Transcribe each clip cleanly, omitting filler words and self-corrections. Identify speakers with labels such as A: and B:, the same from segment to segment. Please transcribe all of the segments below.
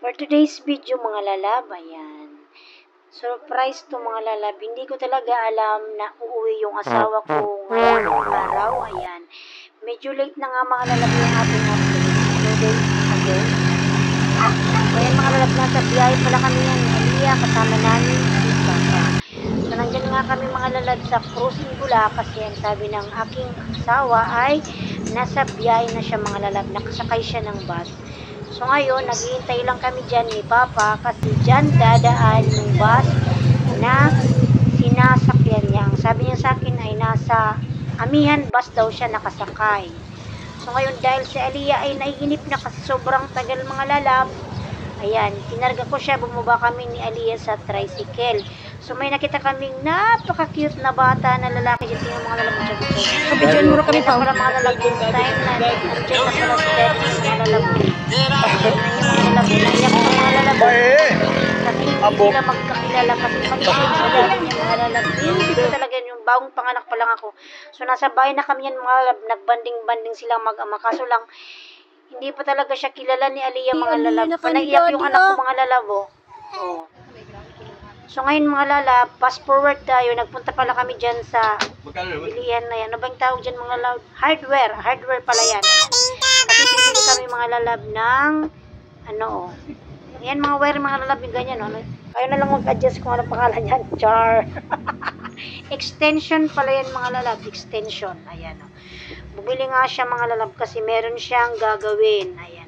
A: For today's video mga lalab, ayan. Surprise to mga lalab. Hindi ko talaga alam na uuwi yung asawa ko ngayong araw. Ayan. Medyo late na nga mga lalab yung ating upload. 2 days ago. Ayan mga lalab, nasa biyahe pala kami yan. Aliyah, kasama namin si Papa. So nandyan nga kami mga lalab sa Cruising Bula kasi ang sabi ng aking asawa ay nasa biyahe na siya mga lalab. Nakasakay siya ng bus. So ngayon, naghihintay lang kami dyan ni Papa kasi dyan dadaan yung bus na sinasakyan niya. Ang sabi niya sa akin ay nasa Amihan bus daw siya nakasakay. So ngayon, dahil si Aliyah ay naiinip na kasi sobrang tagal mga lalab, ayan, tinarga ko siya, bumaba kami ni Aliyah sa tricycle. So may nakita kaming napaka-cute na bata na lalaki dyan. Tingnan mga lalaki dyan.
B: Kabidyon mo kami pa.
A: Para mga lalaki dyan time na nandiyan na pala si daddy ng mga lalaki. Naiyak ng mga lalaki. Kasi hindi sila magkakilala kasi maliit sa daddy niya mga lalaki. Hindi ko talaga yung bagong panganak pa lang ako. So nasa bahay na kami yan mga lalaki. Nagbanding-banding silang mag-ama. Kaso lang, hindi pa talaga siya kilala ni Aliyah mga lalaki. Naiyak yung anak ko mga lalabo. Oh. So ngayon mga lalab, fast forward tayo, nagpunta pala kami dyan sa bilihan na yan. Ano bang tawag dyan mga lalab? Hardware pala yan. Kasi bibili kami mga lalab ng, ano yan mga wire mga lalab yung ganyan. Ano? Kayo na lang mag-adjust kung ano pangalan yan. Char. Extension pala yan mga lalab, extension. Ayan o. Bumili nga siya mga lalab kasi meron siyang gagawin. Ayan.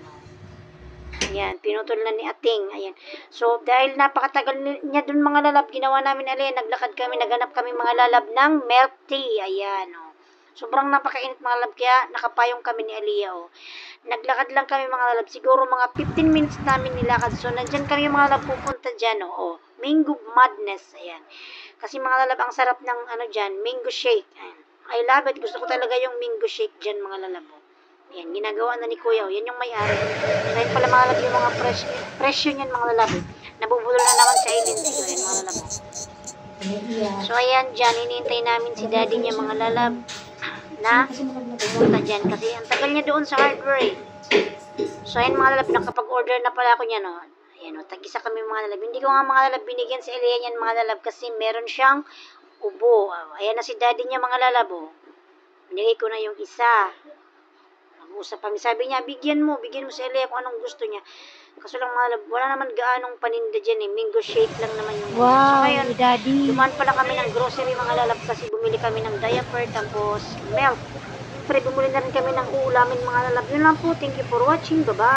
A: Ayan, pinutol na ni Ating. Ayan. So, dahil napakatagal niya dun mga lalab, ginawa namin alin, naglakad kami, naganap kami mga lalab ng milk tea. Ayan, oh. Sobrang napakainit mga lalab, kaya nakapayong kami ni Aliyah, oh. Naglakad lang kami mga lalab, siguro mga 15 minutes namin nilakad. So, nandyan kami mga lalab pupunta dyan, oh. Mango Madness. Ayan. Kasi mga lalab, ang sarap ng ano dyan, mango shake. Ayan. I love it. Gusto ko talaga yung mango shake dyan mga lalab, oh. Yan, ginagawa na ni Kuya. Yan yung may-ari. Ngayon pala mga lalab yung mga presyo niyan mga lalab. Nabubulol na naman sa agency ko. Yan mga lalab. So ayan, dyan, hinihintay namin si daddy niya mga lalab na pumunta dyan. Kasi ang tagal niya doon sa hardware. So ayan mga lalab, nakapag-order na pala ako niya. No? Ayan, no, tag-isa kami mga lalab. Hindi ko nga mga lalab binigyan si Aliyah niyan mga lalab kasi meron siyang ubo. Ayan na si daddy niya mga lalab. Oh. Binigay ko na yung isa. Usap kami. Sabi niya, bigyan mo si Aliyah kung anong gusto niya. Kaso lang mga wala naman gaanong paninda dyan eh. Mango shake lang naman yung
B: wow,
A: so ngayon,
B: daddy.
A: dumaan pala kami ng grocery mga lalab kasi bumili kami ng diaper tapos milk. Siyempre, bumili na rin kami ng uulamin mga lalab. Yun lang po. Thank you for watching. Bye-bye.